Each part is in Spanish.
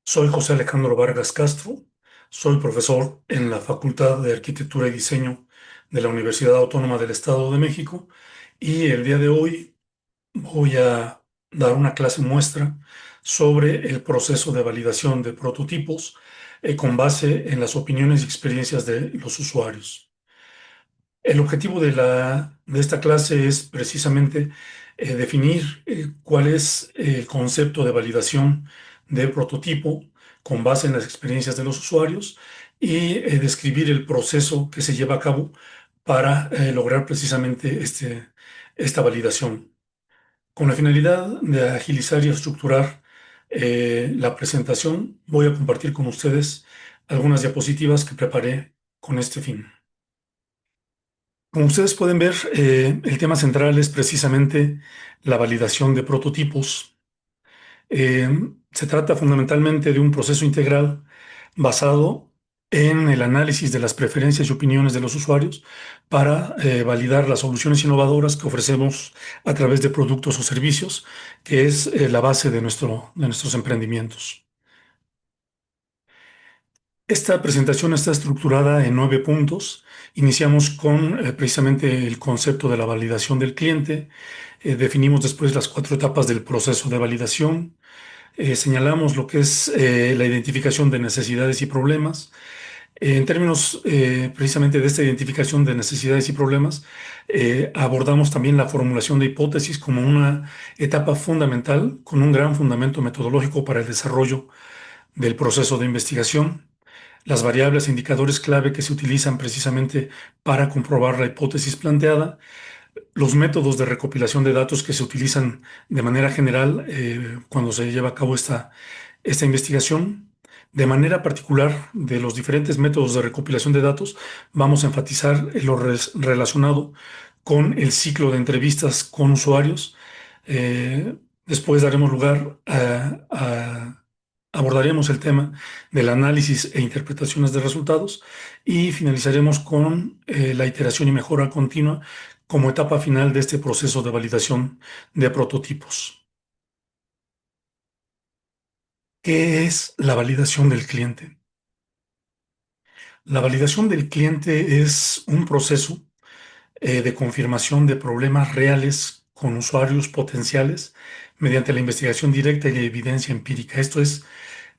Soy José Alejandro Vargas Castro, soy profesor en la Facultad de Arquitectura y Diseño de la Universidad Autónoma del Estado de México y el día de hoy voy a dar una clase muestra sobre el proceso de validación de prototipos con base en las opiniones y experiencias de los usuarios. El objetivo de esta clase es precisamente definir cuál es el concepto de validación de prototipo con base en las experiencias de los usuarios y describir el proceso que se lleva a cabo para lograr precisamente esta validación. Con la finalidad de agilizar y estructurar la presentación, voy a compartir con ustedes algunas diapositivas que preparé con este fin. Como ustedes pueden ver, el tema central es precisamente la validación de prototipos. Eh, Se trata fundamentalmente de un proceso integral basado en el análisis de las preferencias y opiniones de los usuarios para validar las soluciones innovadoras que ofrecemos a través de productos o servicios, que es la base de nuestros emprendimientos. Esta presentación está estructurada en 9 puntos. Iniciamos con precisamente el concepto de la validación del cliente. Definimos después las 4 etapas del proceso de validación. Señalamos lo que es la identificación de necesidades y problemas. En términos precisamente de esta identificación de necesidades y problemas, abordamos también la formulación de hipótesis como una etapa fundamental con un gran fundamento metodológico para el desarrollo del proceso de investigación, las variables e indicadores clave que se utilizan precisamente para comprobar la hipótesis planteada, los métodos de recopilación de datos que se utilizan de manera general cuando se lleva a cabo esta investigación. De manera particular, de los diferentes métodos de recopilación de datos, vamos a enfatizar relacionado con el ciclo de entrevistas con usuarios. Después daremos lugar abordaremos el tema del análisis e interpretaciones de resultados y finalizaremos con la iteración y mejora continua como etapa final de este proceso de validación de prototipos. ¿Qué es la validación del cliente? La validación del cliente es un proceso de confirmación de problemas reales con usuarios potenciales mediante la investigación directa y la evidencia empírica.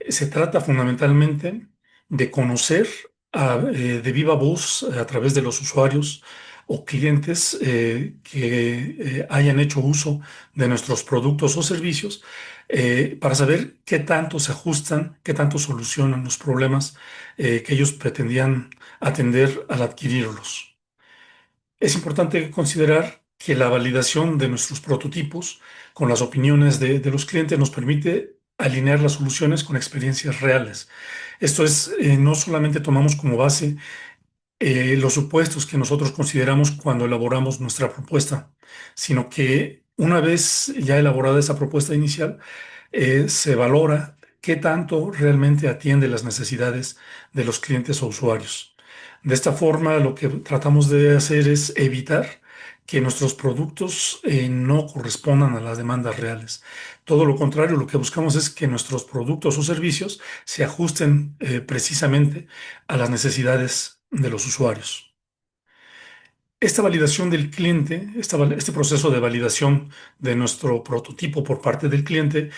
Se trata fundamentalmente de conocer de viva voz a través de los usuarios o clientes que hayan hecho uso de nuestros productos o servicios para saber qué tanto se ajustan, qué tanto solucionan los problemas que ellos pretendían atender al adquirirlos. Es importante considerar que la validación de nuestros prototipos con las opiniones de los clientes nos permite alinear las soluciones con experiencias reales. No solamente tomamos como base los supuestos que nosotros consideramos cuando elaboramos nuestra propuesta, sino que una vez ya elaborada esa propuesta inicial, se valora qué tanto realmente atiende las necesidades de los clientes o usuarios. De esta forma, lo que tratamos de hacer es evitar que nuestros productos no correspondan a las demandas reales. Todo lo contrario, lo que buscamos es que nuestros productos o servicios se ajusten precisamente a las necesidades de los usuarios. Esta validación del cliente, este proceso de validación de nuestro prototipo por parte del cliente,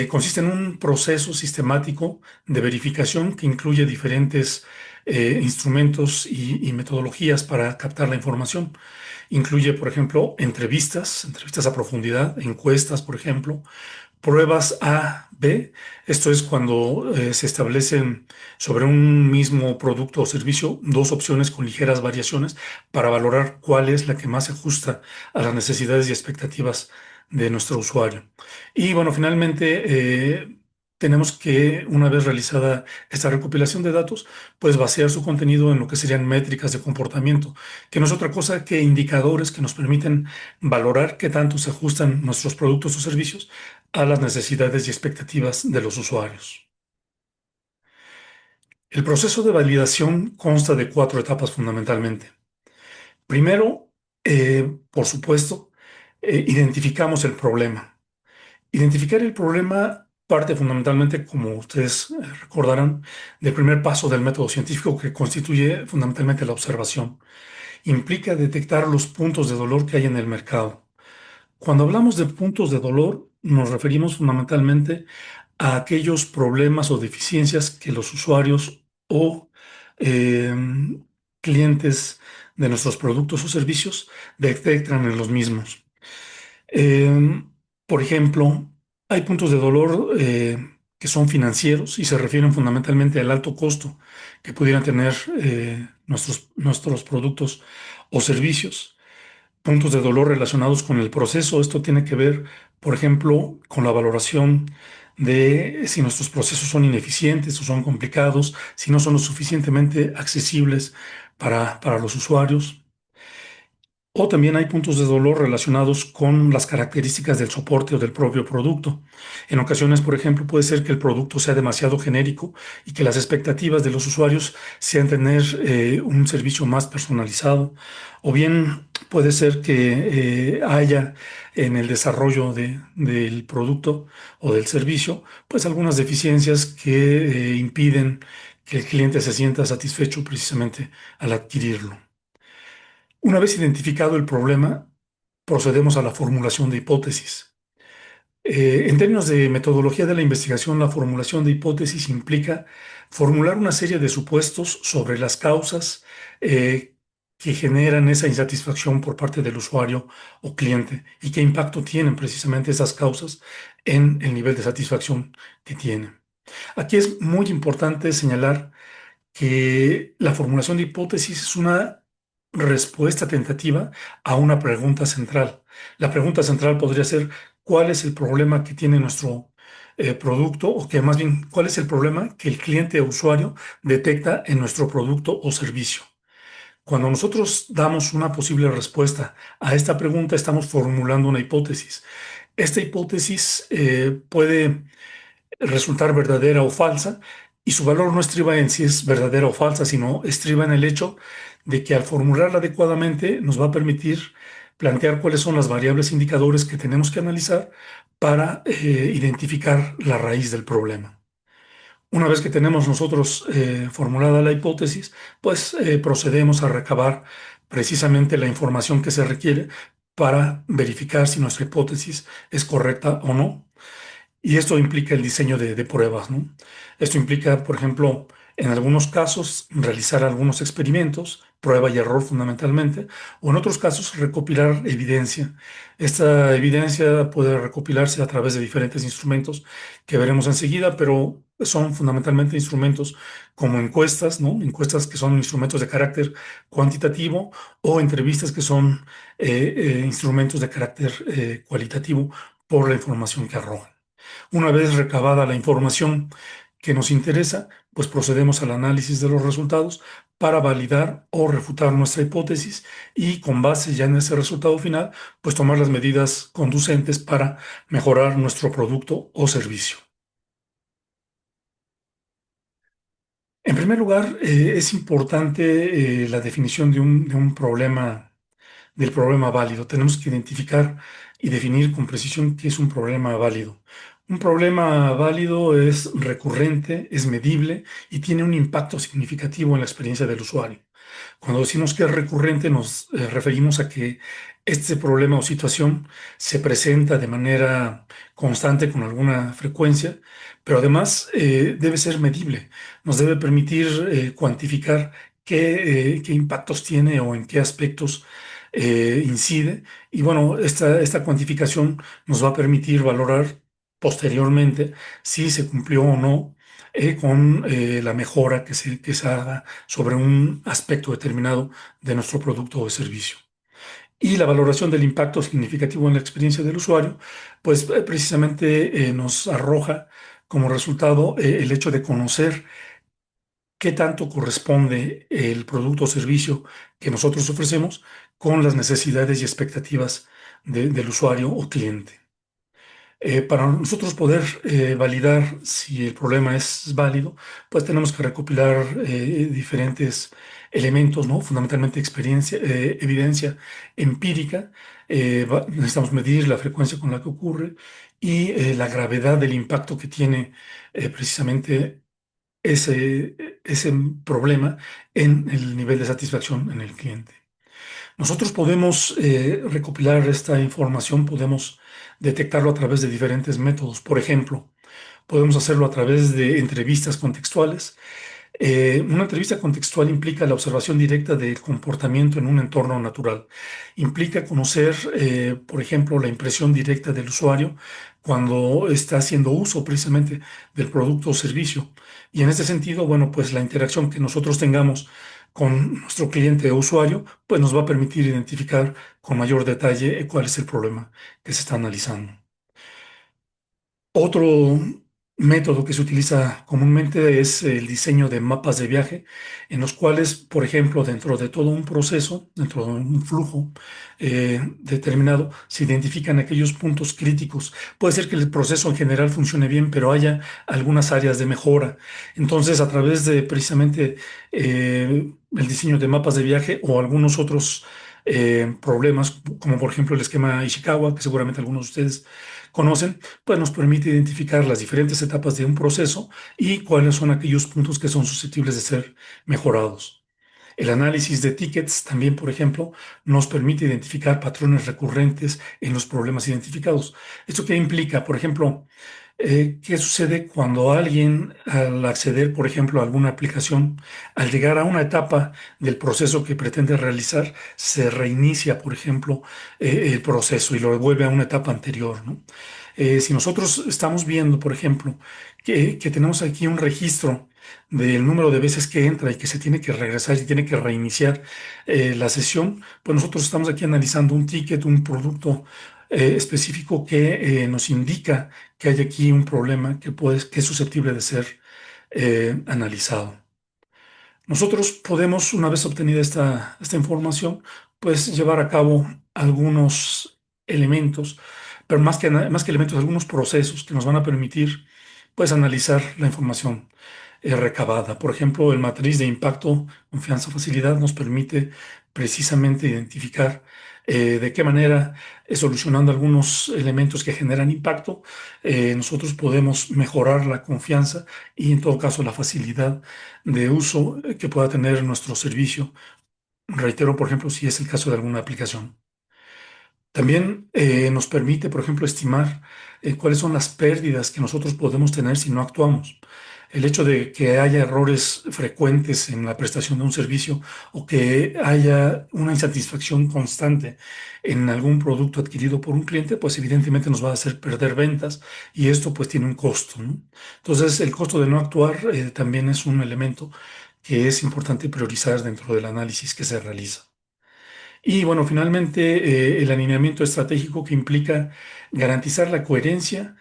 consiste en un proceso sistemático de verificación que incluye diferentes instrumentos y metodologías para captar la información. Incluye, por ejemplo, entrevistas a profundidad, encuestas, por ejemplo, pruebas A-B. Esto es cuando se establecen sobre un mismo producto o servicio dos opciones con ligeras variaciones para valorar cuál es la que más se ajusta a las necesidades y expectativas de nuestro usuario. Y bueno, finalmente tenemos que, una vez realizada esta recopilación de datos, pues vaciar su contenido en lo que serían métricas de comportamiento, que no es otra cosa que indicadores que nos permiten valorar qué tanto se ajustan nuestros productos o servicios a las necesidades y expectativas de los usuarios. El proceso de validación consta de 4 etapas fundamentalmente. Primero, por supuesto, identificamos el problema. Identificar el problema parte fundamentalmente, como ustedes recordarán, del primer paso del método científico que constituye fundamentalmente la observación. Implica detectar los puntos de dolor que hay en el mercado. Cuando hablamos de puntos de dolor, nos referimos fundamentalmente a aquellos problemas o deficiencias que los usuarios o eh, clientes de nuestros productos o servicios detectan en los mismos. Eh, por ejemplo, hay puntos de dolor que son financieros y se refieren fundamentalmente al alto costo que pudieran tener nuestros productos o servicios. Puntos de dolor relacionados con el proceso. Esto tiene que ver, por ejemplo, con la valoración de si nuestros procesos son ineficientes o son complicados, si no son lo suficientemente accesibles para los usuarios. O también hay puntos de dolor relacionados con las características del soporte o del propio producto. En ocasiones, por ejemplo, puede ser que el producto sea demasiado genérico y que las expectativas de los usuarios sean tener un servicio más personalizado. O bien puede ser que haya en el desarrollo del producto o del servicio, pues algunas deficiencias que impiden que el cliente se sienta satisfecho precisamente al adquirirlo. Una vez identificado el problema, procedemos a la formulación de hipótesis. En términos de metodología de la investigación, la formulación de hipótesis implica formular una serie de supuestos sobre las causas que generan esa insatisfacción por parte del usuario o cliente y qué impacto tienen precisamente esas causas en el nivel de satisfacción que tienen. Aquí es muy importante señalar que la formulación de hipótesis es una respuesta tentativa a una pregunta central. La pregunta central podría ser: ¿cuál es el problema que tiene nuestro producto? O que más bien, ¿cuál es el problema que el cliente o usuario detecta en nuestro producto o servicio? Cuando nosotros damos una posible respuesta a esta pregunta, estamos formulando una hipótesis. Esta hipótesis puede resultar verdadera o falsa, y su valor no estriba en si es verdadera o falsa, sino estriba en el hecho de que al formularla adecuadamente nos va a permitir plantear cuáles son las variables indicadores que tenemos que analizar para identificar la raíz del problema. Una vez que tenemos nosotros formulada la hipótesis, pues procedemos a recabar precisamente la información que se requiere para verificar si nuestra hipótesis es correcta o no. Y esto implica el diseño de pruebas, ¿no? Esto implica, por ejemplo, en algunos casos, realizar algunos experimentos, prueba y error fundamentalmente, o en otros casos, recopilar evidencia. Esta evidencia puede recopilarse a través de diferentes instrumentos que veremos enseguida, pero son fundamentalmente instrumentos como encuestas, ¿no? Encuestas que son instrumentos de carácter cuantitativo, o entrevistas que son instrumentos de carácter cualitativo por la información que arrojan. Una vez recabada la información que nos interesa, pues procedemos al análisis de los resultados para validar o refutar nuestra hipótesis, y con base ya en ese resultado final, pues tomar las medidas conducentes para mejorar nuestro producto o servicio. En primer lugar, es importante la definición de un problema, del problema válido. Tenemos que identificar y definir con precisión qué es un problema válido. Un problema válido es recurrente, es medible y tiene un impacto significativo en la experiencia del usuario. Cuando decimos que es recurrente, nos referimos a que este problema o situación se presenta de manera constante, con alguna frecuencia, pero además debe ser medible. Nos debe permitir cuantificar qué impactos tiene o en qué aspectos incide. Y bueno, esta cuantificación nos va a permitir valorar posteriormente si se cumplió o no con la mejora que se haga sobre un aspecto determinado de nuestro producto o servicio. Y la valoración del impacto significativo en la experiencia del usuario, pues precisamente nos arroja como resultado el hecho de conocer qué tanto corresponde el producto o servicio que nosotros ofrecemos con las necesidades y expectativas del usuario o cliente. Para nosotros poder validar si el problema es válido, pues tenemos que recopilar diferentes elementos, ¿no? Fundamentalmente experiencia, evidencia empírica. Necesitamos medir la frecuencia con la que ocurre y la gravedad del impacto que tiene precisamente ese problema en el nivel de satisfacción en el cliente. Nosotros podemos recopilar esta información, podemos detectarlo a través de diferentes métodos. Por ejemplo, podemos hacerlo a través de entrevistas contextuales. Una entrevista contextual implica la observación directa del comportamiento en un entorno natural. Implica conocer, por ejemplo, la impresión directa del usuario cuando está haciendo uso precisamente del producto o servicio. Y en este sentido, bueno, pues la interacción que nosotros tengamos con nuestro cliente o usuario, pues nos va a permitir identificar con mayor detalle cuál es el problema que se está analizando. Otro método que se utiliza comúnmente es el diseño de mapas de viaje, en los cuales, por ejemplo, dentro de todo un proceso, dentro de un flujo determinado, se identifican aquellos puntos críticos. Puede ser que el proceso en general funcione bien, pero haya algunas áreas de mejora. Entonces, a través de precisamente el diseño de mapas de viaje o algunos otros problemas, como por ejemplo el esquema Ishikawa, que seguramente algunos de ustedes conocen, pues nos permite identificar las diferentes etapas de un proceso y cuáles son aquellos puntos que son susceptibles de ser mejorados. El análisis de tickets también, por ejemplo, nos permite identificar patrones recurrentes en los problemas identificados. ¿Esto qué implica? Por ejemplo, ¿qué sucede cuando alguien, al acceder, por ejemplo, a alguna aplicación, al llegar a una etapa del proceso que pretende realizar, se reinicia, por ejemplo, el proceso y lo devuelve a una etapa anterior, ¿no? Si nosotros estamos viendo, por ejemplo, que tenemos aquí un registro del número de veces que entra y que se tiene que regresar y tiene que reiniciar la sesión, pues nosotros estamos aquí analizando un ticket, un producto específico que nos indica que hay aquí un problema que es susceptible de ser analizado. Nosotros podemos, una vez obtenida esta información, pues llevar a cabo algunos elementos, pero más que elementos, algunos procesos que nos van a permitir, pues, analizar la información recabada. Por ejemplo, el matriz de impacto, confianza, facilidad nos permite precisamente identificar de qué manera, solucionando algunos elementos que generan impacto, nosotros podemos mejorar la confianza y, en todo caso, la facilidad de uso que pueda tener nuestro servicio. Reitero, por ejemplo, si es el caso de alguna aplicación. También nos permite, por ejemplo, estimar cuáles son las pérdidas que nosotros podemos tener si no actuamos. El hecho de que haya errores frecuentes en la prestación de un servicio o que haya una insatisfacción constante en algún producto adquirido por un cliente, pues evidentemente nos va a hacer perder ventas y esto pues tiene un costo, ¿no? Entonces, el costo de no actuar también es un elemento que es importante priorizar dentro del análisis que se realiza. Y bueno, finalmente, el alineamiento estratégico que implica garantizar la coherencia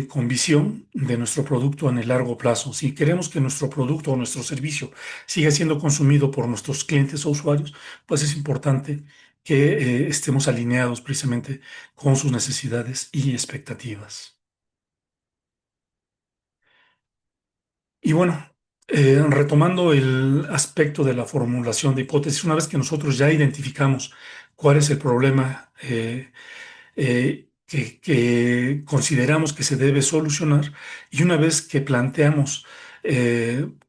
con visión de nuestro producto en el largo plazo. Si queremos que nuestro producto o nuestro servicio siga siendo consumido por nuestros clientes o usuarios, pues es importante que estemos alineados precisamente con sus necesidades y expectativas. Y bueno, retomando el aspecto de la formulación de hipótesis, una vez que nosotros ya identificamos cuál es el problema que consideramos que se debe solucionar y una vez que planteamos,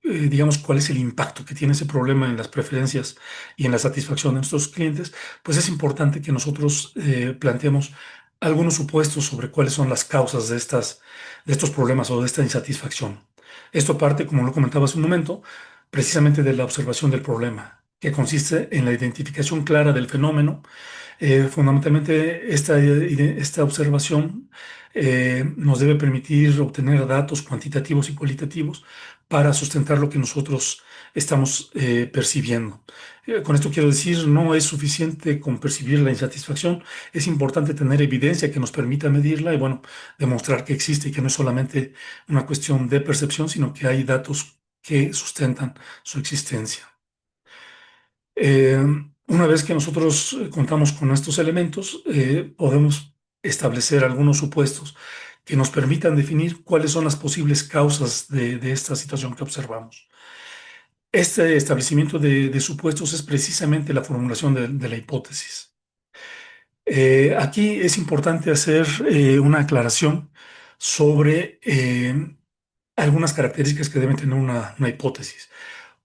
digamos, cuál es el impacto que tiene ese problema en las preferencias y en la satisfacción de nuestros clientes, pues es importante que nosotros planteemos algunos supuestos sobre cuáles son las causas de estos problemas o de esta insatisfacción. Esto parte, como lo comentaba hace un momento, precisamente de la observación del problema, que consiste en la identificación clara del fenómeno. Fundamentalmente, esta observación nos debe permitir obtener datos cuantitativos y cualitativos para sustentar lo que nosotros estamos percibiendo. Con esto quiero decir, no es suficiente con percibir la insatisfacción, es importante tener evidencia que nos permita medirla y, bueno, demostrar que existe y que no es solamente una cuestión de percepción, sino que hay datos que sustentan su existencia. Eh, una vez que nosotros contamos con estos elementos, podemos establecer algunos supuestos que nos permitan definir cuáles son las posibles causas de esta situación que observamos. Este establecimiento de supuestos es precisamente la formulación de la hipótesis. Aquí es importante hacer una aclaración sobre algunas características que deben tener una hipótesis.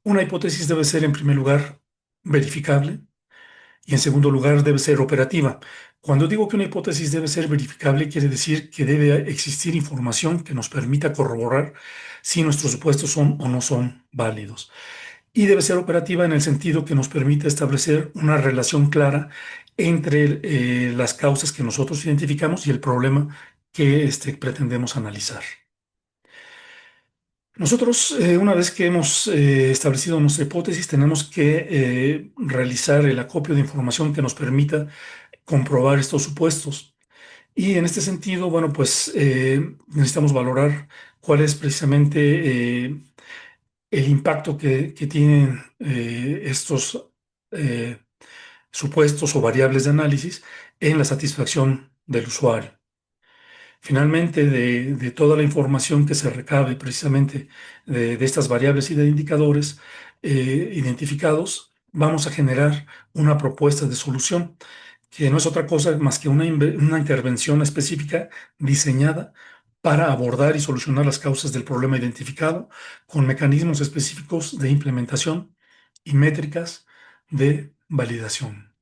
Una hipótesis debe ser, en primer lugar, verificable y, en segundo lugar, debe ser operativa. Cuando digo que una hipótesis debe ser verificable, quiere decir que debe existir información que nos permita corroborar si nuestros supuestos son o no son válidos. Y debe ser operativa en el sentido que nos permite establecer una relación clara entre las causas que nosotros identificamos y el problema que pretendemos analizar. Nosotros, una vez que hemos establecido nuestra hipótesis, tenemos que realizar el acopio de información que nos permita comprobar estos supuestos. Y en este sentido, bueno, pues necesitamos valorar cuál es precisamente el impacto que tienen estos eh, supuestos o variables de análisis en la satisfacción del usuario. Finalmente, de toda la información que se recabe precisamente de estas variables y de indicadores identificados, vamos a generar una propuesta de solución, que no es otra cosa más que una intervención específica diseñada para abordar y solucionar las causas del problema identificado con mecanismos específicos de implementación y métricas de validación.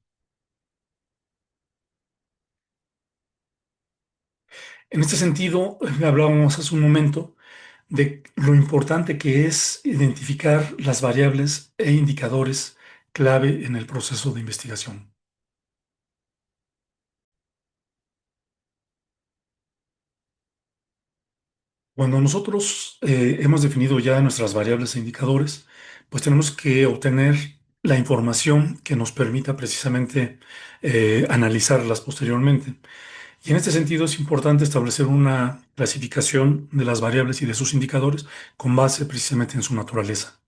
En este sentido, hablábamos hace un momento de lo importante que es identificar las variables e indicadores clave en el proceso de investigación. Cuando nosotros hemos definido ya nuestras variables e indicadores, pues tenemos que obtener la información que nos permita precisamente analizarlas posteriormente. Y en este sentido es importante establecer una clasificación de las variables y de sus indicadores con base precisamente en su naturaleza.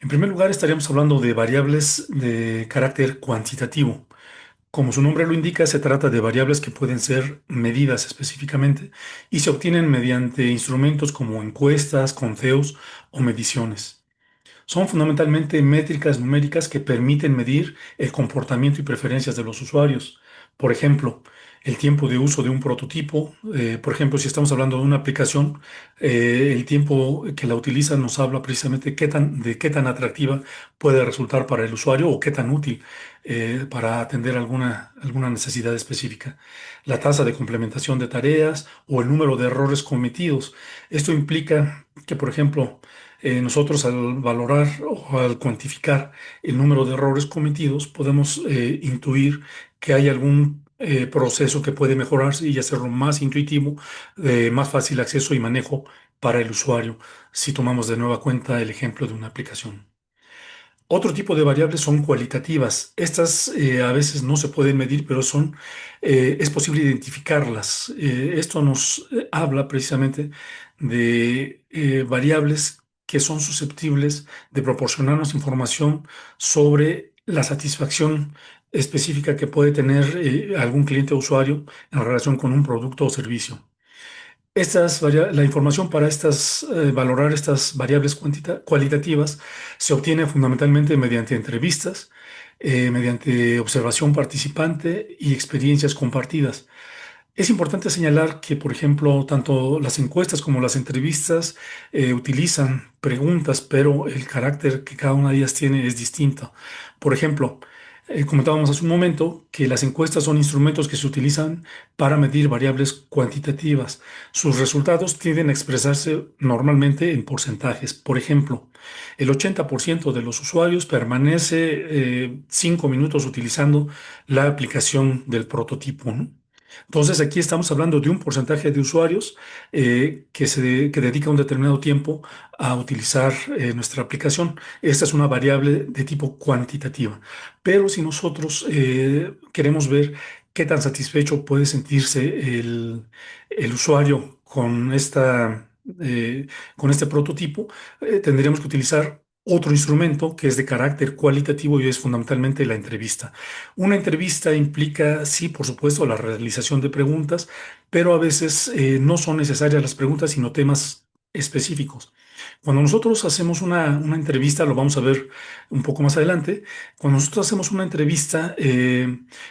En primer lugar, estaríamos hablando de variables de carácter cuantitativo. Como su nombre lo indica, se trata de variables que pueden ser medidas específicamente y se obtienen mediante instrumentos como encuestas, conteos o mediciones. Son fundamentalmente métricas numéricas que permiten medir el comportamiento y preferencias de los usuarios. Por ejemplo, el tiempo de uso de un prototipo. Por ejemplo, si estamos hablando de una aplicación, el tiempo que la utiliza nos habla precisamente de qué tan atractiva puede resultar para el usuario o qué tan útil para atender alguna necesidad específica. La tasa de complementación de tareas o el número de errores cometidos. Esto implica que, por ejemplo, nosotros al valorar o al cuantificar el número de errores cometidos, podemos intuir que hay algún proceso que puede mejorarse y hacerlo más intuitivo, de más fácil acceso y manejo para el usuario, si tomamos de nueva cuenta el ejemplo de una aplicación. Otro tipo de variables son cualitativas. Estas a veces no se pueden medir, pero es posible identificarlas. Esto nos habla precisamente de variables que son susceptibles de proporcionarnos información sobre la satisfacción específica que puede tener algún cliente o usuario en relación con un producto o servicio. La información para valorar estas variables cualitativas se obtiene fundamentalmente mediante entrevistas, mediante observación participante y experiencias compartidas. Es importante señalar que, por ejemplo, tanto las encuestas como las entrevistas utilizan preguntas, pero el carácter que cada una de ellas tiene es distinto. Por ejemplo, comentábamos hace un momento que las encuestas son instrumentos que se utilizan para medir variables cuantitativas. Sus resultados tienden a expresarse normalmente en porcentajes. Por ejemplo, el 80% de los usuarios permanece 5 minutos utilizando la aplicación del prototipo, ¿no? Entonces, aquí estamos hablando de un porcentaje de usuarios que dedica un determinado tiempo a utilizar nuestra aplicación. Esta es una variable de tipo cuantitativa. Pero si nosotros queremos ver qué tan satisfecho puede sentirse el usuario con este prototipo, tendríamos que utilizar otro instrumento que es de carácter cualitativo y es fundamentalmente la entrevista. Una entrevista implica, sí, por supuesto, la realización de preguntas, pero a veces no son necesarias las preguntas, sino temas específicos. Cuando nosotros hacemos una entrevista, lo vamos a ver un poco más adelante, cuando nosotros hacemos una entrevista,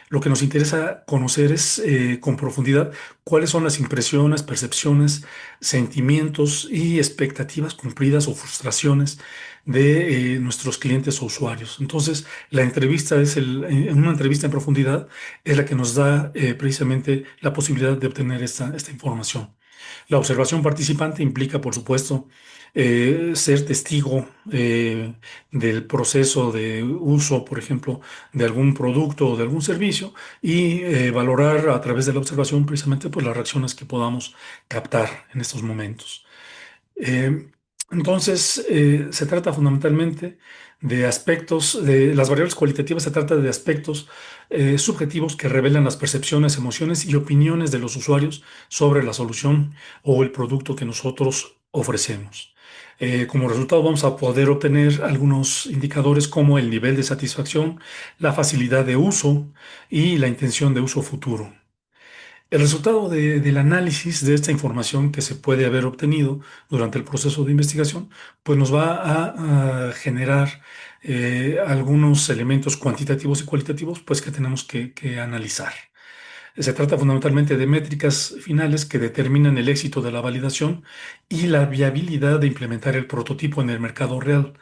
lo que nos interesa conocer es con profundidad cuáles son las impresiones, percepciones, sentimientos y expectativas cumplidas o frustraciones de nuestros clientes o usuarios. Entonces, la entrevista una entrevista en profundidad es la que nos da precisamente la posibilidad de obtener esta información. La observación participante implica, por supuesto, ser testigo del proceso de uso, por ejemplo, de algún producto o de algún servicio y valorar a través de la observación precisamente pues, las reacciones que podamos captar en estos momentos. Eh, entonces, se trata fundamentalmente de aspectos, de las variables cualitativas, se trata de aspectos subjetivos que revelan las percepciones, emociones y opiniones de los usuarios sobre la solución o el producto que nosotros ofrecemos. Como resultado, vamos a poder obtener algunos indicadores como el nivel de satisfacción, la facilidad de uso y la intención de uso futuro. El resultado del análisis de esta información que se puede haber obtenido durante el proceso de investigación, pues nos va a generar algunos elementos cuantitativos y cualitativos, pues que tenemos que analizar. Se trata fundamentalmente de métricas finales que determinan el éxito de la validación y la viabilidad de implementar el prototipo en el mercado real.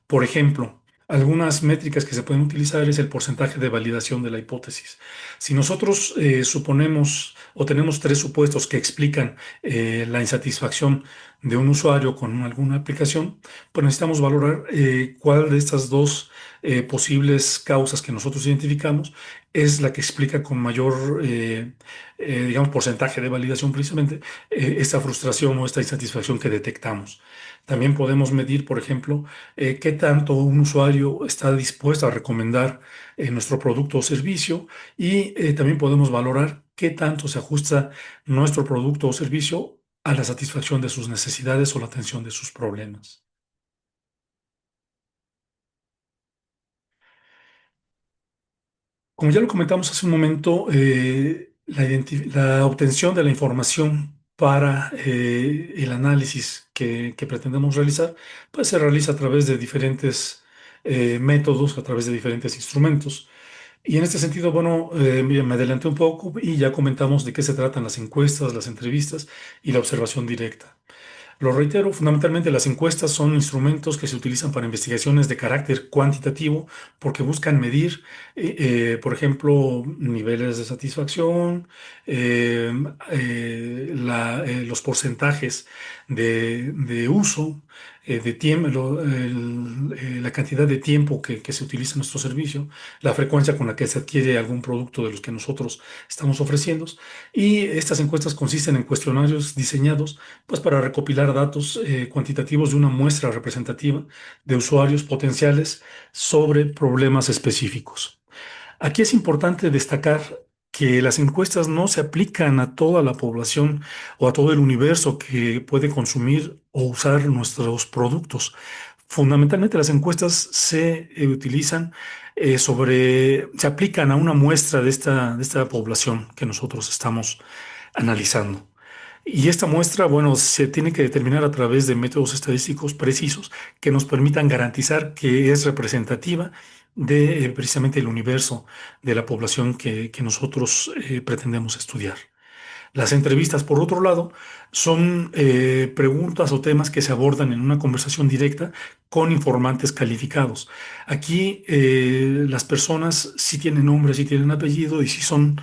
Por ejemplo, algunas métricas que se pueden utilizar es el porcentaje de validación de la hipótesis. Si nosotros suponemos o tenemos tres supuestos que explican la insatisfacción de un usuario con alguna aplicación, pues necesitamos valorar cuál de estas dos posibles causas que nosotros identificamos es la que explica con mayor, digamos, porcentaje de validación precisamente esta frustración o esta insatisfacción que detectamos. También podemos medir, por ejemplo, qué tanto un usuario está dispuesto a recomendar nuestro producto o servicio y también podemos valorar qué tanto se ajusta nuestro producto o servicio a la satisfacción de sus necesidades o la atención de sus problemas. Como ya lo comentamos hace un momento, la obtención de la información para el análisis que pretendemos realizar, pues se realiza a través de diferentes métodos, a través de diferentes instrumentos. Y en este sentido, bueno, me adelanté un poco y ya comentamos de qué se tratan las encuestas, las entrevistas y la observación directa. Lo reitero, fundamentalmente las encuestas son instrumentos que se utilizan para investigaciones de carácter cuantitativo porque buscan medir, por ejemplo, niveles de satisfacción, eh, los porcentajes de uso, de tiempo, la cantidad de tiempo que se utiliza nuestro servicio, la frecuencia con la que se adquiere algún producto de los que nosotros estamos ofreciendo. Y estas encuestas consisten en cuestionarios diseñados pues para recopilar datos cuantitativos de una muestra representativa de usuarios potenciales sobre problemas específicos. Aquí es importante destacar que las encuestas no se aplican a toda la población o a todo el universo que puede consumir o usar nuestros productos. Fundamentalmente las encuestas se utilizan se aplican a una muestra de esta población que nosotros estamos analizando. Y esta muestra, bueno, se tiene que determinar a través de métodos estadísticos precisos que nos permitan garantizar que es representativa de precisamente el universo de la población que nosotros pretendemos estudiar. Las entrevistas, por otro lado, son preguntas o temas que se abordan en una conversación directa con informantes calificados. Aquí las personas sí tienen nombre, sí tienen apellido y sí son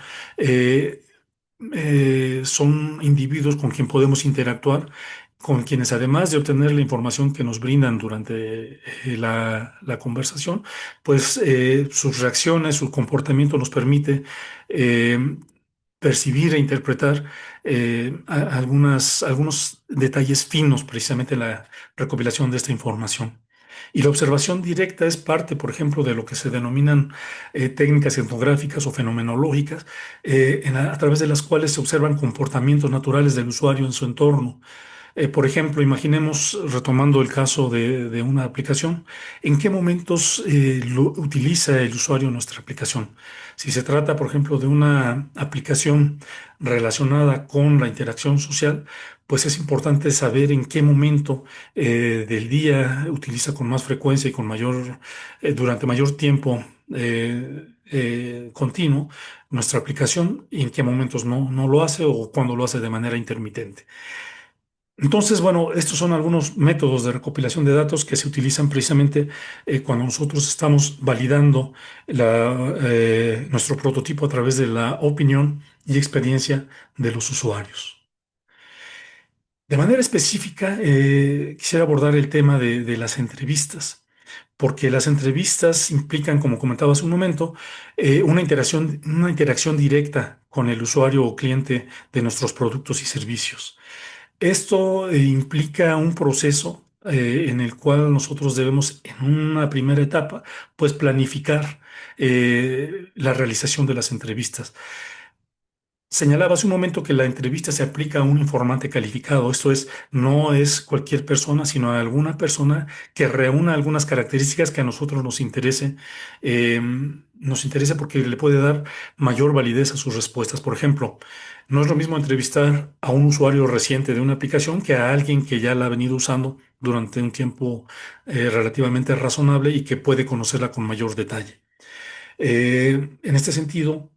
individuos con quien podemos interactuar, con quienes además de obtener la información que nos brindan durante la conversación, pues sus reacciones, su comportamiento nos permite percibir e interpretar algunos detalles finos precisamente en la recopilación de esta información. Y la observación directa es parte, por ejemplo, de lo que se denominan técnicas etnográficas o fenomenológicas, a través de las cuales se observan comportamientos naturales del usuario en su entorno. Por ejemplo, imaginemos, retomando el caso de una aplicación, ¿en qué momentos lo utiliza el usuario nuestra aplicación? Si se trata, por ejemplo, de una aplicación relacionada con la interacción social, pues es importante saber en qué momento del día utiliza con más frecuencia y con durante mayor tiempo continuo nuestra aplicación y en qué momentos no lo hace o cuando lo hace de manera intermitente. Entonces, bueno, estos son algunos métodos de recopilación de datos que se utilizan precisamente cuando nosotros estamos validando nuestro prototipo a través de la opinión y experiencia de los usuarios. De manera específica, quisiera abordar el tema de las entrevistas, porque las entrevistas implican, como comentaba hace un momento, una interacción directa con el usuario o cliente de nuestros productos y servicios. Esto implica un proceso en el cual nosotros debemos, en una primera etapa, pues planificar la realización de las entrevistas. Señalaba hace un momento que la entrevista se aplica a un informante calificado. Esto es, no es cualquier persona, sino alguna persona que reúna algunas características que a nosotros nos interesa porque le puede dar mayor validez a sus respuestas. Por ejemplo, no es lo mismo entrevistar a un usuario reciente de una aplicación que a alguien que ya la ha venido usando durante un tiempo relativamente razonable y que puede conocerla con mayor detalle. En este sentido,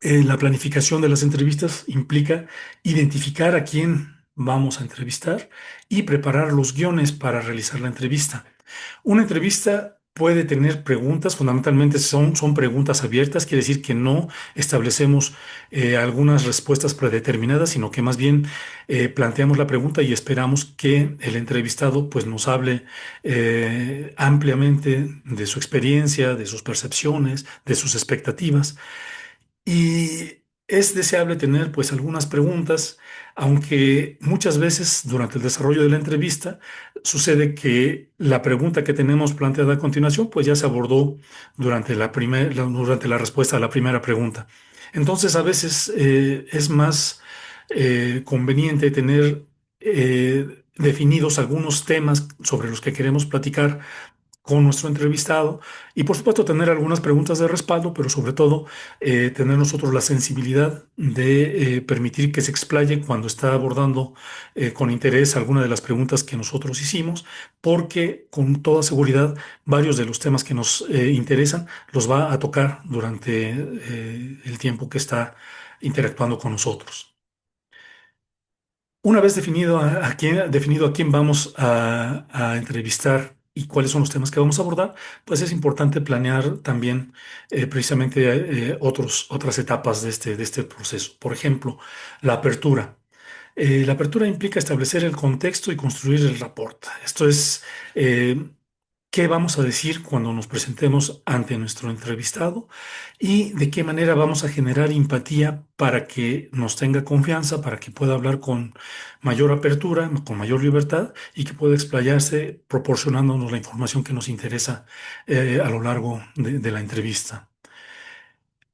la planificación de las entrevistas implica identificar a quién vamos a entrevistar y preparar los guiones para realizar la entrevista. Una entrevista puede tener preguntas, fundamentalmente son preguntas abiertas, quiere decir que no establecemos algunas respuestas predeterminadas, sino que más bien planteamos la pregunta y esperamos que el entrevistado pues, nos hable ampliamente de su experiencia, de sus percepciones, de sus expectativas. Y es deseable tener pues algunas preguntas, aunque muchas veces durante el desarrollo de la entrevista sucede que la pregunta que tenemos planteada a continuación pues ya se abordó durante la respuesta a la primera pregunta. Entonces a veces es más conveniente tener definidos algunos temas sobre los que queremos platicar con nuestro entrevistado y por supuesto tener algunas preguntas de respaldo, pero sobre todo tener nosotros la sensibilidad de permitir que se explaye cuando está abordando con interés alguna de las preguntas que nosotros hicimos, porque con toda seguridad varios de los temas que nos interesan los va a tocar durante el tiempo que está interactuando con nosotros. Una vez definido a quién vamos a entrevistar y cuáles son los temas que vamos a abordar, pues es importante planear también precisamente otras etapas de este proceso. Por ejemplo, la apertura. La apertura implica establecer el contexto y construir el rapport. Esto es, eh, qué vamos a decir cuando nos presentemos ante nuestro entrevistado y de qué manera vamos a generar empatía para que nos tenga confianza, para que pueda hablar con mayor apertura, con mayor libertad y que pueda explayarse proporcionándonos la información que nos interesa a lo largo de la entrevista.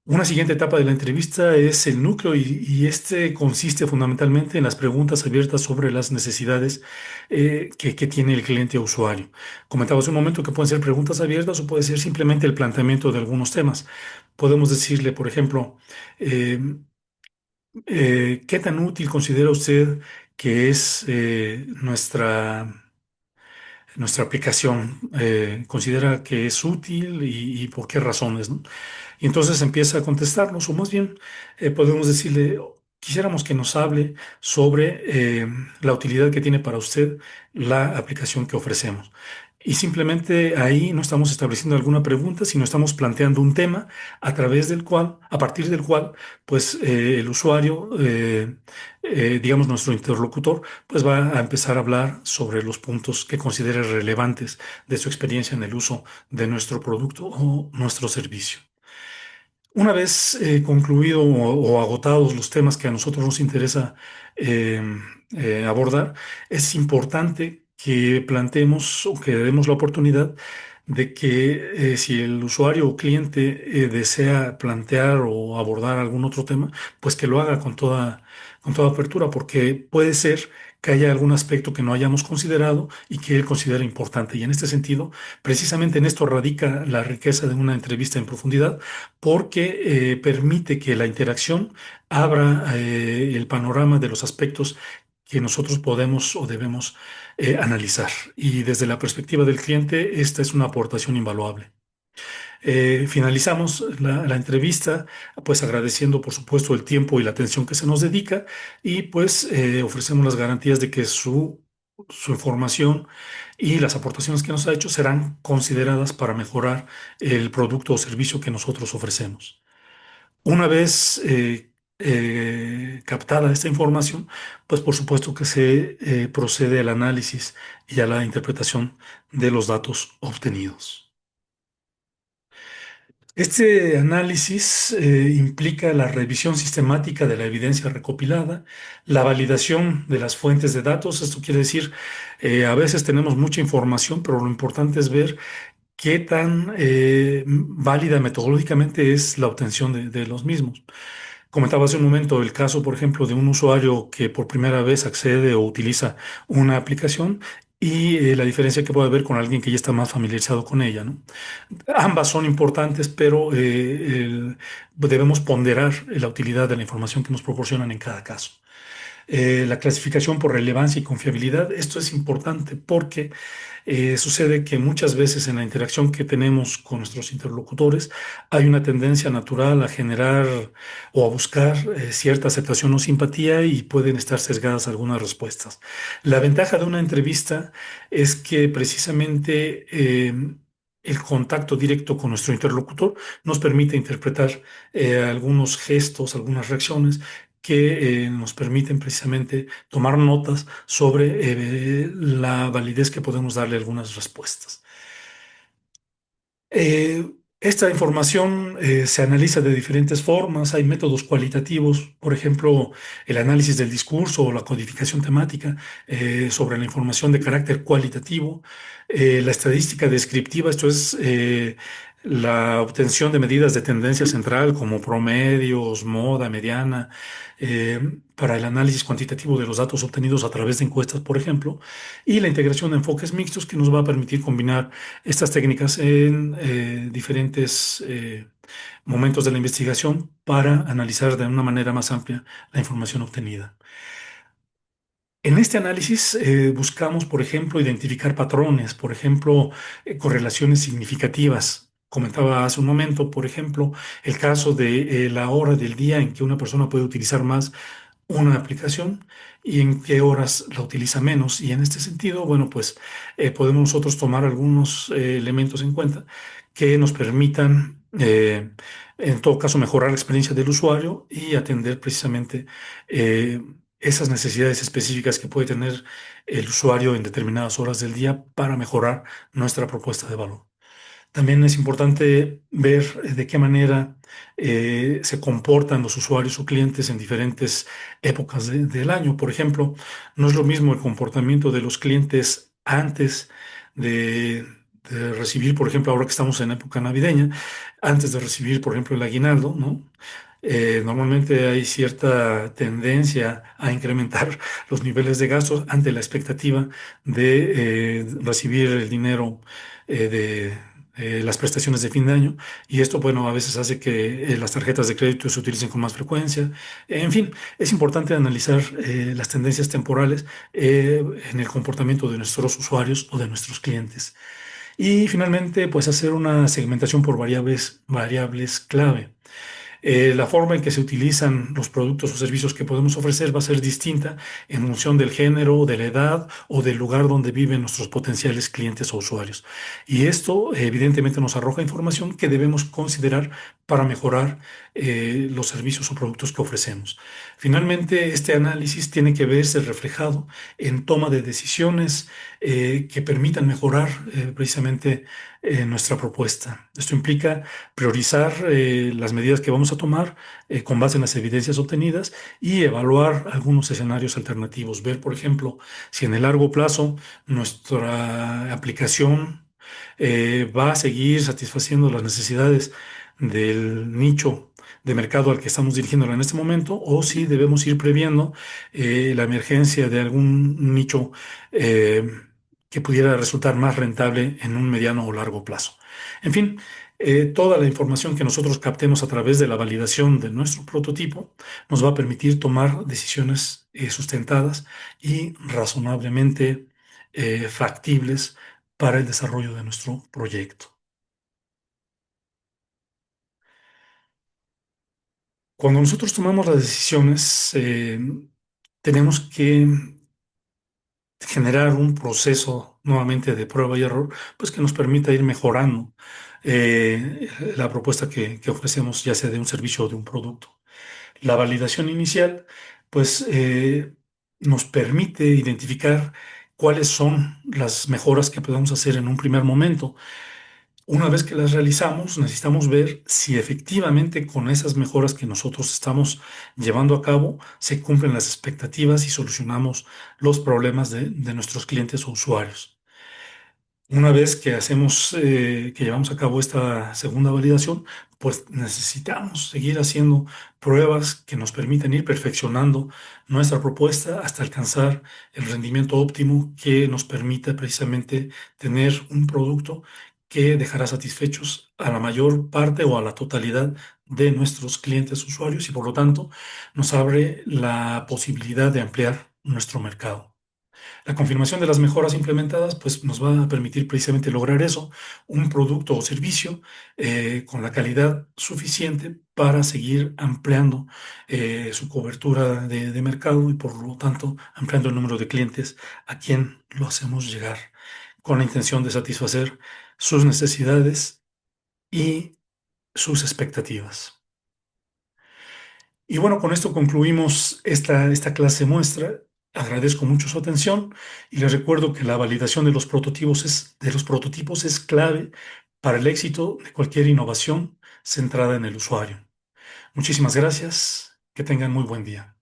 Una siguiente etapa de la entrevista es el núcleo y este consiste fundamentalmente en las preguntas abiertas sobre las necesidades que tiene el cliente o usuario. Comentaba hace un momento que pueden ser preguntas abiertas o puede ser simplemente el planteamiento de algunos temas. Podemos decirle, por ejemplo, eh, ¿qué tan útil considera usted que es nuestra aplicación? ¿Considera que es útil y por qué razones, ¿no? Y entonces empieza a contestarnos, o más bien podemos decirle, quisiéramos que nos hable sobre la utilidad que tiene para usted la aplicación que ofrecemos. Y simplemente ahí no estamos estableciendo alguna pregunta, sino estamos planteando un tema a partir del cual, pues el usuario, digamos nuestro interlocutor, pues va a empezar a hablar sobre los puntos que considere relevantes de su experiencia en el uso de nuestro producto o nuestro servicio. Una vez concluido o agotados los temas que a nosotros nos interesa eh, abordar, es importante que planteemos o que demos la oportunidad de que si el usuario o cliente desea plantear o abordar algún otro tema, pues que lo haga con toda apertura, porque puede ser que haya algún aspecto que no hayamos considerado y que él considera importante. Y en este sentido, precisamente en esto radica la riqueza de una entrevista en profundidad, porque permite que la interacción abra el panorama de los aspectos que nosotros podemos o debemos analizar. Y desde la perspectiva del cliente, esta es una aportación invaluable. Finalizamos la entrevista, pues agradeciendo, por supuesto, el tiempo y la atención que se nos dedica y pues ofrecemos las garantías de que su información y las aportaciones que nos ha hecho serán consideradas para mejorar el producto o servicio que nosotros ofrecemos. Una vez captada esta información, pues por supuesto que se procede al análisis y a la interpretación de los datos obtenidos. Este análisis implica la revisión sistemática de la evidencia recopilada, la validación de las fuentes de datos. Esto quiere decir, a veces tenemos mucha información, pero lo importante es ver qué tan válida metodológicamente es la obtención de los mismos. Comentaba hace un momento el caso, por ejemplo, de un usuario que por primera vez accede o utiliza una aplicación y la diferencia que puede haber con alguien que ya está más familiarizado con ella, ¿no? Ambas son importantes, pero debemos ponderar la utilidad de la información que nos proporcionan en cada caso. La clasificación por relevancia y confiabilidad, esto es importante porque sucede que muchas veces en la interacción que tenemos con nuestros interlocutores hay una tendencia natural a generar o a buscar cierta aceptación o simpatía y pueden estar sesgadas algunas respuestas. La ventaja de una entrevista es que precisamente el contacto directo con nuestro interlocutor nos permite interpretar algunos gestos, algunas reacciones que nos permiten precisamente tomar notas sobre la validez que podemos darle a algunas respuestas. Esta información se analiza de diferentes formas. Hay métodos cualitativos, por ejemplo, el análisis del discurso o la codificación temática sobre la información de carácter cualitativo, la estadística descriptiva, esto es la obtención de medidas de tendencia central como promedios, moda, mediana, para el análisis cuantitativo de los datos obtenidos a través de encuestas, por ejemplo, y la integración de enfoques mixtos que nos va a permitir combinar estas técnicas en diferentes momentos de la investigación para analizar de una manera más amplia la información obtenida. En este análisis buscamos, por ejemplo, identificar patrones, por ejemplo, correlaciones significativas. Comentaba hace un momento, por ejemplo, el caso de la hora del día en que una persona puede utilizar más una aplicación y en qué horas la utiliza menos. Y en este sentido, bueno, pues podemos nosotros tomar algunos elementos en cuenta que nos permitan, en todo caso, mejorar la experiencia del usuario y atender precisamente esas necesidades específicas que puede tener el usuario en determinadas horas del día para mejorar nuestra propuesta de valor. También es importante ver de qué manera se comportan los usuarios o clientes en diferentes épocas del año. Por ejemplo, no es lo mismo el comportamiento de los clientes antes de, de recibir, por ejemplo, ahora que estamos en época navideña, antes de recibir, por ejemplo, el aguinaldo, ¿no? Normalmente hay cierta tendencia a incrementar los niveles de gastos ante la expectativa de recibir el dinero de las prestaciones de fin de año y esto, bueno, a veces hace que las tarjetas de crédito se utilicen con más frecuencia. En fin, es importante analizar las tendencias temporales en el comportamiento de nuestros usuarios o de nuestros clientes. Y finalmente, pues hacer una segmentación por variables clave. La forma en que se utilizan los productos o servicios que podemos ofrecer va a ser distinta en función del género, de la edad o del lugar donde viven nuestros potenciales clientes o usuarios. Y esto evidentemente nos arroja información que debemos considerar para mejorar los servicios o productos que ofrecemos. Finalmente, este análisis tiene que verse reflejado en toma de decisiones que permitan mejorar precisamente nuestra propuesta. Esto implica priorizar las medidas que vamos a tomar con base en las evidencias obtenidas y evaluar algunos escenarios alternativos. Ver, por ejemplo, si en el largo plazo nuestra aplicación va a seguir satisfaciendo las necesidades del nicho de mercado al que estamos dirigiéndola en este momento, o si debemos ir previendo la emergencia de algún nicho eh, que pudiera resultar más rentable en un mediano o largo plazo. En fin, toda la información que nosotros captemos a través de la validación de nuestro prototipo nos va a permitir tomar decisiones sustentadas y razonablemente factibles para el desarrollo de nuestro proyecto. Cuando nosotros tomamos las decisiones, tenemos que generar un proceso nuevamente de prueba y error, pues que nos permita ir mejorando la propuesta que ofrecemos, ya sea de un servicio o de un producto. La validación inicial, pues, nos permite identificar cuáles son las mejoras que podemos hacer en un primer momento. Una vez que las realizamos, necesitamos ver si efectivamente con esas mejoras que nosotros estamos llevando a cabo se cumplen las expectativas y solucionamos los problemas de nuestros clientes o usuarios. Una vez que que llevamos a cabo esta segunda validación, pues necesitamos seguir haciendo pruebas que nos permitan ir perfeccionando nuestra propuesta hasta alcanzar el rendimiento óptimo que nos permita precisamente tener un producto que dejará satisfechos a la mayor parte o a la totalidad de nuestros clientes usuarios y por lo tanto nos abre la posibilidad de ampliar nuestro mercado. La confirmación de las mejoras implementadas, pues nos va a permitir precisamente lograr eso, un producto o servicio con la calidad suficiente para seguir ampliando su cobertura de mercado y por lo tanto ampliando el número de clientes a quien lo hacemos llegar con la intención de satisfacer sus necesidades y sus expectativas. Y bueno, con esto concluimos esta clase muestra. Agradezco mucho su atención y les recuerdo que la validación de los prototipos es clave para el éxito de cualquier innovación centrada en el usuario. Muchísimas gracias. Que tengan muy buen día.